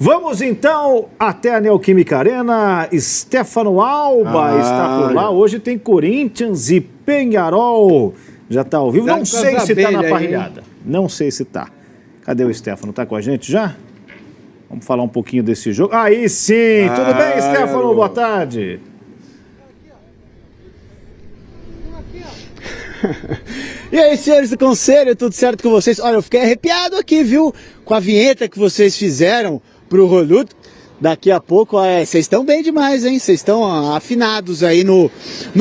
Vamos então até a Neoquímica Arena. Stefano Alba está por lá. Hoje tem Corinthians e Peñarol. Já está ao vivo. Não sei se está na parrilhada. Não sei se está. Cadê o Stefano? Está com a gente já? Vamos falar um pouquinho desse jogo. Aí sim! Tudo bem, Stefano? Boa tarde. E aí, senhores do conselho, tudo certo com vocês? Olha, eu fiquei arrepiado aqui, viu? Com a vinheta que vocês fizeram pro Roludo. Daqui a pouco, vocês estão bem demais, hein? Vocês estão afinados aí no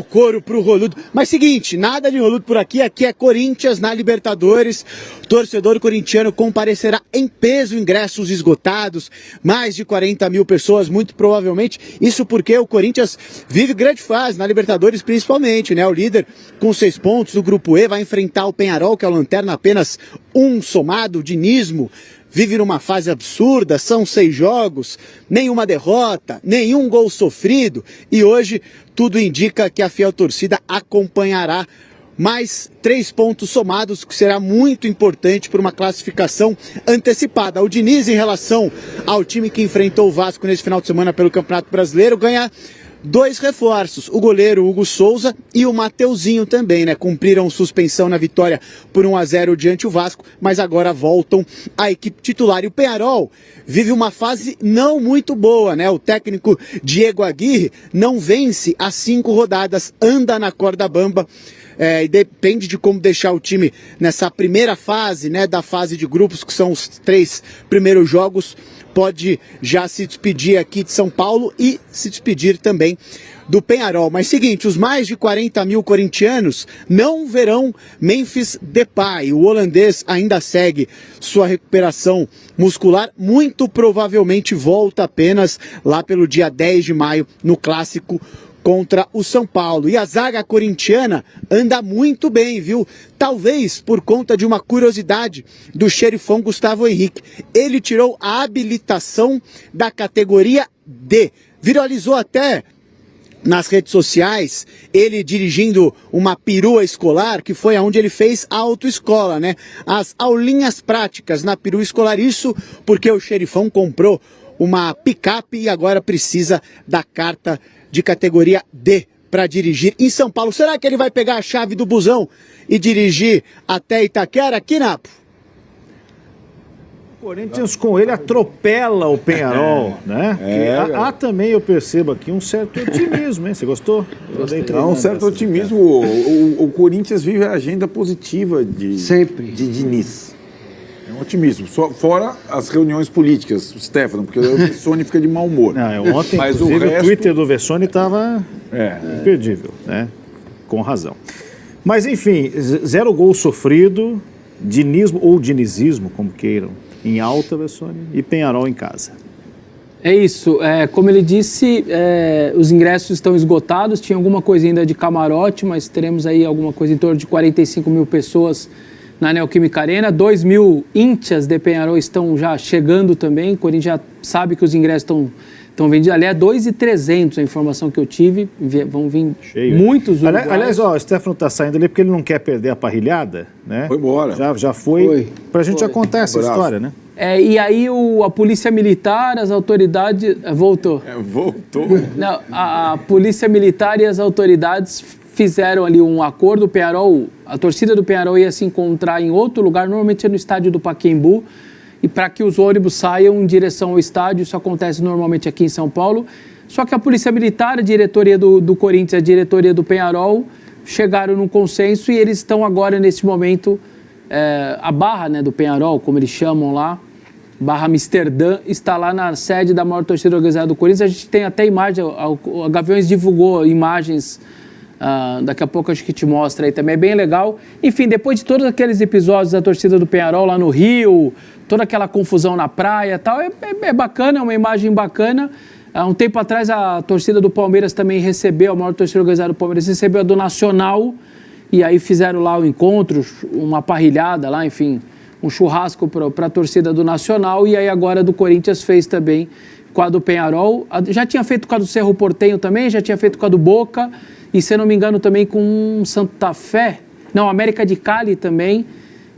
coro pro Roludo. Mas seguinte, nada de Roludo por aqui. Aqui é Corinthians na Libertadores. O torcedor corintiano comparecerá em peso, ingressos esgotados. Mais de 40 mil pessoas, muito provavelmente. Isso porque o Corinthians vive grande fase, na Libertadores principalmente, né? O líder com 6 pontos do Grupo E vai enfrentar o Peñarol, que é o lanterna, apenas um somado, o dinismo. Vive numa fase absurda, são 6 jogos, nenhuma derrota, nenhum gol sofrido. E hoje tudo indica que a fiel torcida acompanhará mais 3 pontos somados, que será muito importante para uma classificação antecipada. O Diniz, em relação ao time que enfrentou o Vasco nesse final de semana pelo Campeonato Brasileiro, ganha 2 reforços, o goleiro Hugo Souza e o Mateuzinho também, né? Cumpriram suspensão na vitória por 1-0 diante do Vasco, mas agora voltam à equipe titular. E o Peñarol vive uma fase não muito boa, né? O técnico Diego Aguirre não vence há 5 rodadas, anda na corda bamba. E depende de como deixar o time nessa primeira fase, né? Da fase de grupos, que são os 3 primeiros jogos. Pode já se despedir aqui de São Paulo e se despedir também do Peñarol. Mas seguinte, os mais de 40 mil corintianos não verão Memphis Depay. O holandês ainda segue sua recuperação muscular. Muito provavelmente volta apenas lá pelo dia 10 de maio no clássico contra o São Paulo. E a zaga corintiana anda muito bem, viu? Talvez por conta de uma curiosidade do xerifão Gustavo Henrique. Ele tirou a habilitação da categoria D. Viralizou até nas redes sociais, ele dirigindo uma perua escolar, que foi onde ele fez a autoescola, né? As aulinhas práticas na perua escolar, isso porque o xerifão comprou uma picape e agora precisa da carta de categoria D para dirigir em São Paulo. Será que ele vai pegar a chave do busão e dirigir até Itaquera, aqui, Napo? O Corinthians com ele atropela o Peñarol, né? Há também, eu percebo aqui, um certo otimismo, hein? Você gostou? Há um certo otimismo. O Corinthians vive a agenda positiva de Diniz. É um otimismo. Fora as reuniões políticas, o Stefano, porque o Vessone fica de mau humor. Ontem, mas inclusive, o Twitter do Vessone estava imperdível, né? Com razão. Mas, enfim, 0 gol sofrido, dinismo ou dinizismo, como queiram, em alta, Vessone, e Peñarol em casa. É isso. Como ele disse, os ingressos estão esgotados. Tinha alguma coisa ainda de camarote, mas teremos aí alguma coisa em torno de 45 mil pessoas na Neoquímica Arena. 2 mil íntias de Peñarol estão já chegando também. O Corinthians já sabe que os ingressos estão vendidos. Aliás, 2.300, a informação que eu tive. Vão vir muitos uruguaios. Aliás, o Stefano está saindo ali porque ele não quer perder a parrilhada, né? Foi embora. Já foi. Para a gente já contar essa história, né? E aí a Polícia Militar, as autoridades... Voltou. Voltou? Não, a Polícia Militar e as autoridades fizeram ali um acordo. O Peñarol, a torcida do Peñarol ia se encontrar em outro lugar, normalmente no estádio do Pacaembu, e para que os ônibus saiam em direção ao estádio. Isso acontece normalmente aqui em São Paulo. Só que a Polícia Militar, a diretoria do Corinthians, a diretoria do Peñarol, chegaram num consenso e eles estão agora, nesse momento, a barra, né, do Peñarol, como eles chamam lá, barra Amsterdã, está lá na sede da maior torcida organizada do Corinthians. A gente tem até imagem, a Gaviões divulgou imagens. Daqui a pouco acho que te mostra aí também, é bem legal. Enfim, depois de todos aqueles episódios da torcida do Peñarol lá no Rio, toda aquela confusão na praia e tal, é bacana, é uma imagem bacana. Há um tempo atrás a torcida do Palmeiras também recebeu, a maior torcida organizada do Palmeiras recebeu a do Nacional, e aí fizeram lá o encontro, uma parrilhada lá, enfim, um churrasco para a torcida do Nacional, e aí agora do Corinthians fez também com a do Peñarol. Já tinha feito com a do Cerro Porteño também, já tinha feito com a do Boca, e se eu não me engano também com Santa Fé, não, América de Cali também,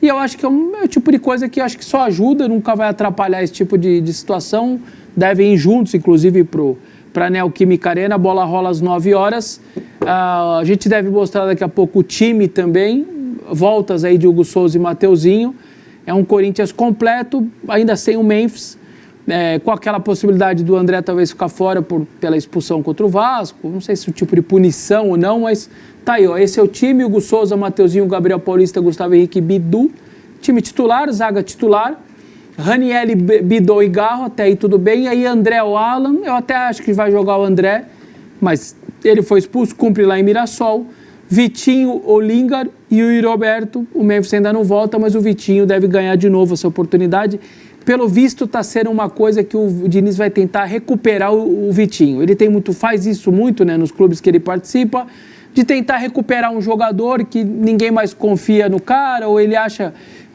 E eu acho que é o tipo de coisa que eu acho que só ajuda, nunca vai atrapalhar esse tipo de situação. Devem ir juntos, inclusive, para a Neoquímica Arena. A bola rola às 9 horas. A gente deve mostrar daqui a pouco o time também. Voltas aí de Hugo Souza e Mateuzinho. É um Corinthians completo, ainda sem o Memphis. Com aquela possibilidade do André talvez ficar fora pela expulsão contra o Vasco. Não sei se é o tipo de punição ou não, mas tá aí, ó. Esse é o time: Hugo Souza, Mateuzinho, Gabriel Paulista, Gustavo Henrique, Bidu. Time titular, zaga titular. Raniel, Bidô e Garro, até aí tudo bem. Aí André ou Alan, eu até acho que vai jogar o André, mas ele foi expulso, cumpre lá em Mirassol. Vitinho, Olingar e o Roberto. O Memphis ainda não volta, mas o Vitinho deve ganhar de novo essa oportunidade. Pelo visto, está sendo uma coisa que o Diniz vai tentar recuperar o Vitinho. Ele faz isso muito, né, nos clubes que ele participa, de tentar recuperar um jogador que ninguém mais confia no cara, ou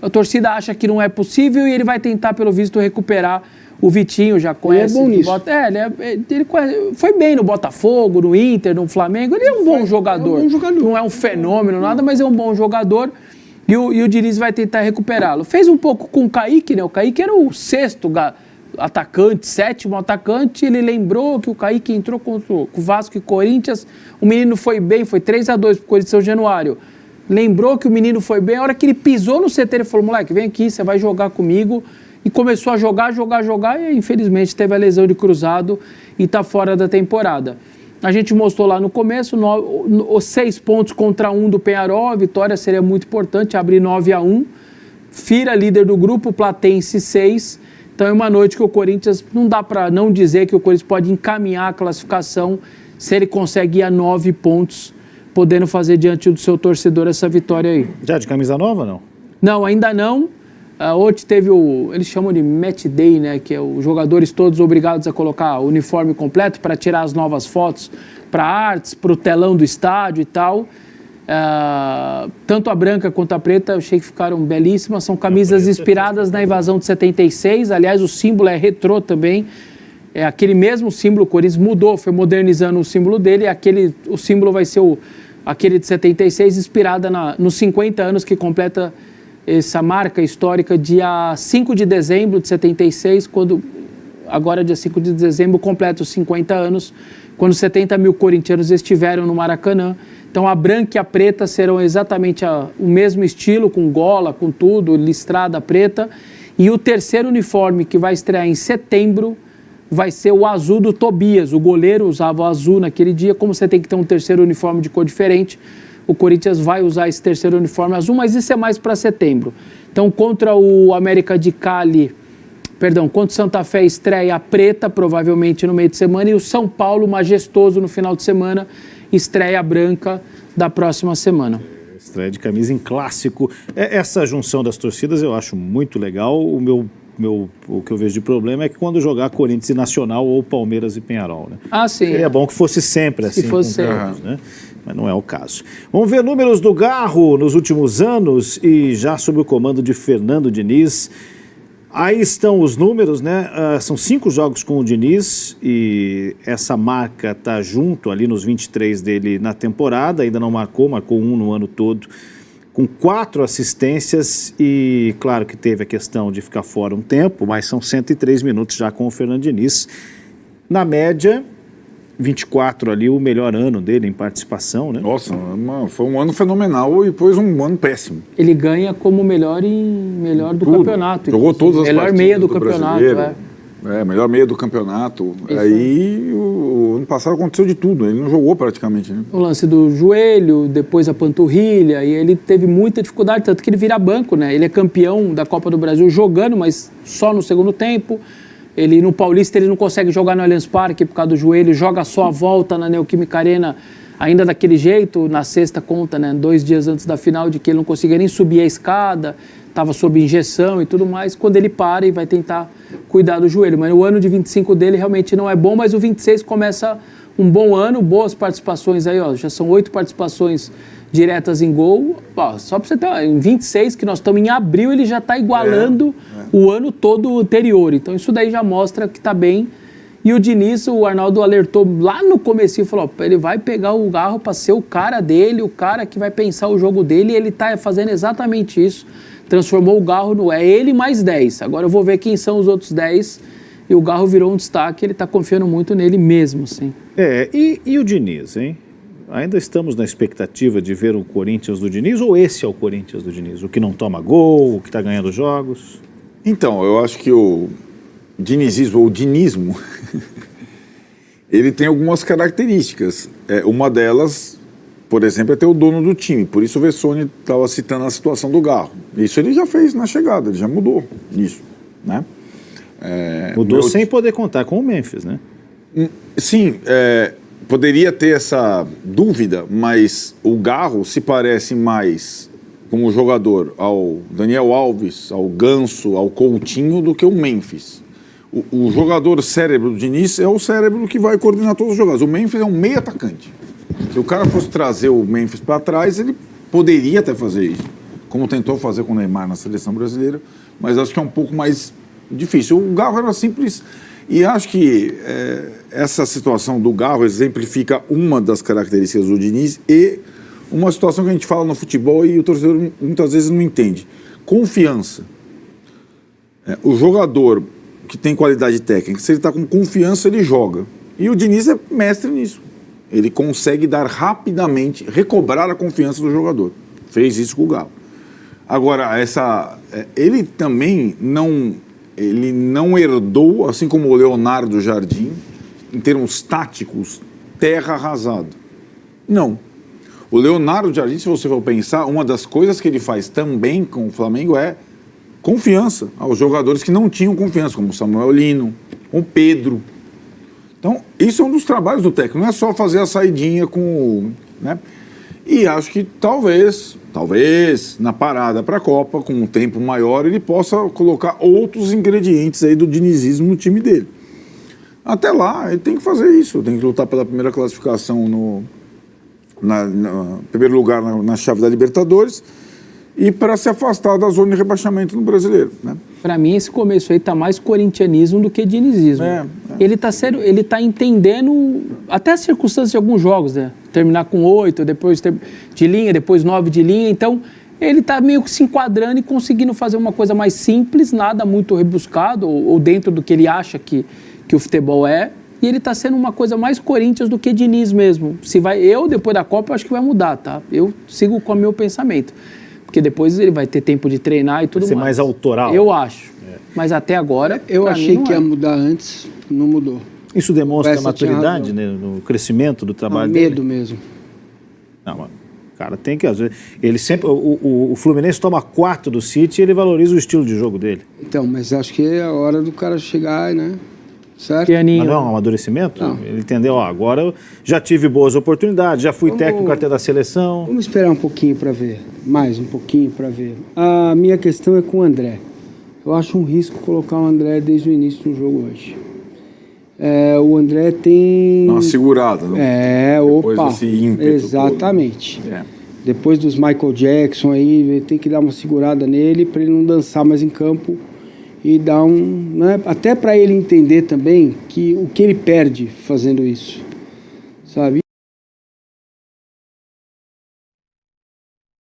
a torcida acha que não é possível, e ele vai tentar, pelo visto, recuperar o Vitinho. Já conhece. Ele é bom nisso. Ele foi bem no Botafogo, no Inter, no Flamengo. Ele é um bom jogador. É um bom jogador. Não é um fenômeno, nada, mas é um bom jogador. E o Diniz vai tentar recuperá-lo. Fez um pouco com o Kaique, né? O Kaique era o sexto atacante, sétimo atacante. Ele lembrou que o Kaique entrou contra o Vasco e Corinthians. O menino foi bem, foi 3-2 pro Corinthians São Januário. Lembrou que o menino foi bem. A hora que ele pisou no CT, ele falou: moleque, vem aqui, você vai jogar comigo. E começou a jogar, e infelizmente teve a lesão de cruzado e está fora da temporada. A gente mostrou lá no começo, os 6 pontos contra 1 do Peñarol. A vitória seria muito importante, abrir 9-1. Fira, líder do grupo, Platense 6. Então é uma noite que o Corinthians, não dá para não dizer que o Corinthians pode encaminhar a classificação se ele consegue ir a 9 pontos, podendo fazer diante do seu torcedor essa vitória aí. Já de camisa nova, não? Não, ainda não. Hoje teve eles chamam de match day, né, que é os jogadores todos obrigados a colocar o uniforme completo para tirar as novas fotos para artes, para o telão do estádio e tal. Tanto a branca quanto a preta eu achei que ficaram belíssimas. São camisas inspiradas na invasão de 76. Aliás, o símbolo é retrô também. É aquele mesmo símbolo. O Corinthians mudou, foi modernizando o símbolo dele. O símbolo vai ser aquele de 76, inspirada nos 50 anos que completa essa marca histórica, dia 5 de dezembro de 76, agora dia 5 de dezembro completa os 50 anos, quando 70 mil corintianos estiveram no Maracanã. Então a branca e a preta serão exatamente o mesmo estilo, com gola, com tudo, listrada preta. E o terceiro uniforme, que vai estrear em setembro, vai ser o azul do Tobias. O goleiro usava o azul naquele dia. Como você tem que ter um terceiro uniforme de cor diferente, o Corinthians vai usar esse terceiro uniforme azul, mas isso é mais para setembro. Então, contra o América de Cali, contra o Santa Fé, estreia a preta, provavelmente no meio de semana, e o São Paulo, majestoso, no final de semana, estreia a branca da próxima semana. Estreia de camisa em clássico. Essa junção das torcidas eu acho muito legal. O que eu vejo de problema é que quando jogar Corinthians e Nacional ou Palmeiras e Peñarol, né? Sim. Seria bom que fosse sempre assim. Se fosse sempre. Né? Mas não é o caso. Vamos ver números do Garro nos últimos anos e já sob o comando de Fernando Diniz. Aí estão os números, né? São 5 jogos com o Diniz e essa marca está junto ali nos 23 dele na temporada. Ainda não marcou 1 no ano todo, com 4 assistências e claro que teve a questão de ficar fora um tempo, mas são 103 minutos já com o Fernando Diniz. Na média, 24 ali, o melhor ano dele em participação, né? Nossa, foi um ano fenomenal e depois um ano péssimo. Ele ganha como melhor do campeonato. Jogou todas as melhor partidas meia do campeonato. Melhor meia do campeonato. Isso. Aí, o ano passado aconteceu de tudo. Ele não jogou praticamente, né? O lance do joelho, depois a panturrilha, e ele teve muita dificuldade, tanto que ele vira banco, né? Ele é campeão da Copa do Brasil jogando, mas só no segundo tempo. No Paulista ele não consegue jogar no Allianz Parque por causa do joelho, joga só a volta na Neoquímica Arena, ainda daquele jeito. Na sexta conta, né, 2 dias antes da final, de que ele não conseguia nem subir a escada, estava sob injeção e tudo mais. Quando ele para e vai tentar cuidar do joelho. Mas o ano de 25 dele realmente não é bom, mas o 26 começa um bom ano, boas participações aí, ó, já são 8 participações diretas em gol. Só para você ter, em 26, que nós estamos em abril, ele já está igualando o ano todo anterior. Então isso daí já mostra que está bem. E o Diniz, o Arnaldo alertou lá no comecinho, falou, ele vai pegar o Garro para ser o cara dele, o cara que vai pensar o jogo dele, e ele está fazendo exatamente isso. transformou o Garro no... É ele mais 10. Agora eu vou ver quem são os outros 10. E o Garro virou um destaque, ele está confiando muito nele mesmo, sim. E o Diniz, hein? Ainda estamos na expectativa de ver o Corinthians do Diniz, ou esse é o Corinthians do Diniz? O que não toma gol, o que está ganhando jogos? Então, eu acho que o dinizismo, ou dinismo, ele tem algumas características. Uma delas, por exemplo, é ter o dono do time. Por isso o Vessone estava citando a situação do Garro. Isso ele já fez na chegada, ele já mudou isso, né? Mudou sem poder contar com o Memphis, né? Sim, poderia ter essa dúvida, mas o Garro se parece mais como jogador ao Daniel Alves, ao Ganso, ao Coutinho do que o Memphis. O jogador cérebro do Diniz é o cérebro que vai coordenar todos os jogadores. O Memphis é um meio atacante. Se o cara fosse trazer o Memphis para trás, ele poderia até fazer isso, como tentou fazer com o Neymar na seleção brasileira, mas acho que é um pouco mais difícil. O Garro era simples, e acho que essa situação do Garro exemplifica uma das características do Diniz e uma situação que a gente fala no futebol e o torcedor muitas vezes não entende. Confiança. O jogador que tem qualidade técnica, se ele está com confiança, ele joga. E o Diniz é mestre nisso. Ele consegue dar rapidamente, recobrar a confiança do jogador. Fez isso com o Galo. Agora, ele também não herdou, assim como o Leonardo Jardim, em termos táticos, terra arrasada. Não. O Leonardo Jardim, se você for pensar, uma das coisas que ele faz também com o Flamengo é confiança aos jogadores que não tinham confiança, como o Samuel Lino, o Pedro. Então, isso é um dos trabalhos do técnico, não é só fazer a saidinha com... né? E acho que talvez, na parada para a Copa, com um tempo maior, ele possa colocar outros ingredientes aí do dinizismo no time dele. Até lá, ele tem que fazer isso, tem que lutar pela primeira classificação no primeiro lugar na chave da Libertadores e para se afastar da zona de rebaixamento no Brasileiro, né? Para mim, esse começo aí tá mais corintianismo do que dinizismo. Ele tá entendendo até as circunstâncias de alguns jogos, né? Terminar com 8, depois de linha, depois 9 de linha. Então, ele tá meio que se enquadrando e conseguindo fazer uma coisa mais simples, nada muito rebuscado, ou dentro do que ele acha que o futebol é. E ele tá sendo uma coisa mais Corinthians do que Diniz mesmo. Depois da Copa, eu acho que vai mudar, tá? Eu sigo com o meu pensamento. Porque depois ele vai ter tempo de treinar e tudo mais. Vai ser mais autoral. Eu acho. Mas até agora, eu achei que ia mudar antes, não mudou. Isso demonstra a maturidade, né, no crescimento do trabalho dele? Medo mesmo. Não, mano. Cara, tem que... Ele sempre... O Fluminense toma 4 do City e ele valoriza o estilo de jogo dele. Então, mas acho que é a hora do cara chegar, né? Certo? Mas não é um amadurecimento? Não. Ele entendeu, agora eu já tive boas oportunidades, já fui técnico até da seleção. Vamos esperar um pouquinho para ver, mais um pouquinho para ver. A minha questão é com o André. Eu acho um risco colocar o André desde o início do jogo hoje. O André tem... Uma segurada, não? Depois desse ímpeto. Exatamente. Depois dos Michael Jackson aí, tem que dar uma segurada nele para ele não dançar mais em campo. E dar né, até para ele entender também que o que ele perde fazendo isso, sabe?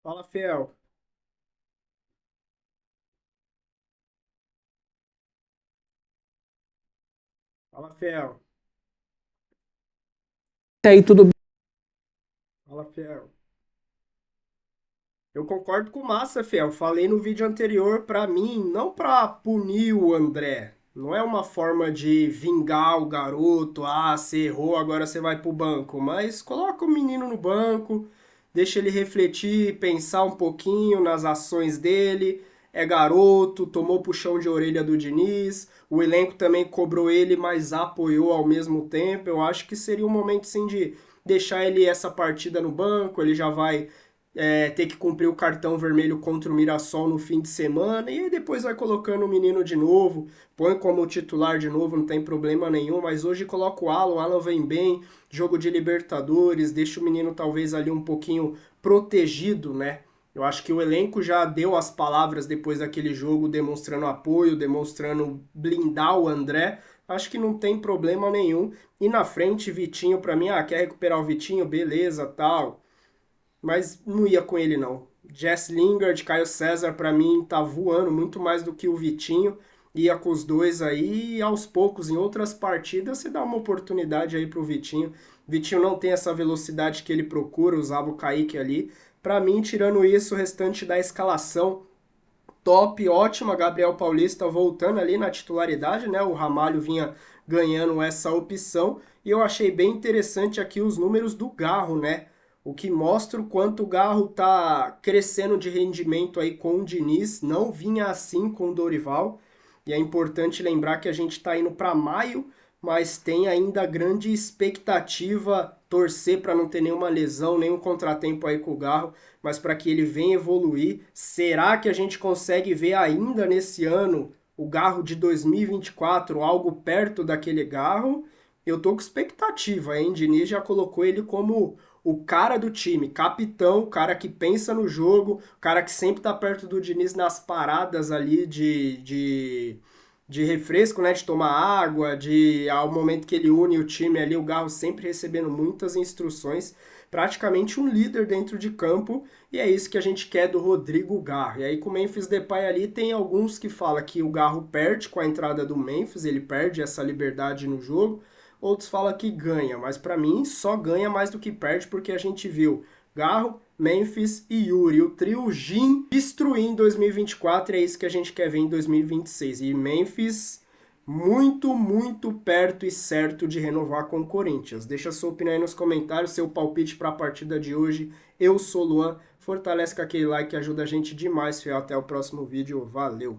Fala, Fiel. Fala, Fiel. Até aí tudo bem. Fala, Fiel. Eu concordo com o Massa, Fiel. Falei no vídeo anterior, pra mim, não pra punir o André. Não é uma forma de vingar o garoto. Você errou, agora você vai pro banco. Mas coloca o menino no banco, deixa ele refletir, pensar um pouquinho nas ações dele. É garoto, tomou puxão de orelha do Diniz. O elenco também cobrou ele, mas apoiou ao mesmo tempo. Eu acho que seria um momento, sim, de deixar ele essa partida no banco. Ele já vai... ter que cumprir o cartão vermelho contra o Mirassol no fim de semana, e aí depois vai colocando o menino de novo, põe como titular de novo, não tem problema nenhum, mas hoje coloca o Alan vem bem, jogo de Libertadores, deixa o menino talvez ali um pouquinho protegido, né? Eu acho que o elenco já deu as palavras depois daquele jogo, demonstrando apoio, demonstrando blindar o André, acho que não tem problema nenhum, e na frente, Vitinho, pra mim, quer recuperar o Vitinho, beleza, tal... Mas não ia com ele, não. Jess Lingard, Caio César, para mim, tá voando muito mais do que o Vitinho. Ia com os dois aí e aos poucos, em outras partidas, você dá uma oportunidade aí pro Vitinho. Vitinho não tem essa velocidade que ele procura, usava o Kaique ali. Para mim, tirando isso, o restante da escalação, top, ótima. Gabriel Paulista voltando ali na titularidade, né? O Ramalho vinha ganhando essa opção. E eu achei bem interessante aqui os números do Garro, né? O que mostra o quanto o Garro tá crescendo de rendimento aí com o Diniz. Não vinha assim com o Dorival. E é importante lembrar que a gente está indo para maio, mas tem ainda grande expectativa, torcer para não ter nenhuma lesão, nenhum contratempo aí com o Garro, mas para que ele venha evoluir. Será que a gente consegue ver ainda nesse ano o Garro de 2024, algo perto daquele Garro? Eu tô com expectativa, hein? Diniz já colocou ele como o cara do time, capitão, o cara que pensa no jogo, o cara que sempre tá perto do Diniz nas paradas ali de refresco, né? De tomar água, ao momento que ele une o time ali, o Garro sempre recebendo muitas instruções, praticamente um líder dentro de campo, e é isso que a gente quer do Rodrigo Garro. E aí com o Memphis Depay ali, tem alguns que falam que o Garro perde com a entrada do Memphis, ele perde essa liberdade no jogo. Outros falam que ganha, mas para mim só ganha mais do que perde, porque a gente viu Garro, Memphis e Yuri, o trio Jim, destruir em 2024, e é isso que a gente quer ver em 2026. E Memphis muito, muito perto e certo de renovar com o Corinthians. Deixa sua opinião aí nos comentários, seu palpite para a partida de hoje. Eu sou o Luan, fortalece com aquele like que ajuda a gente demais, fiel. Até o próximo vídeo, valeu!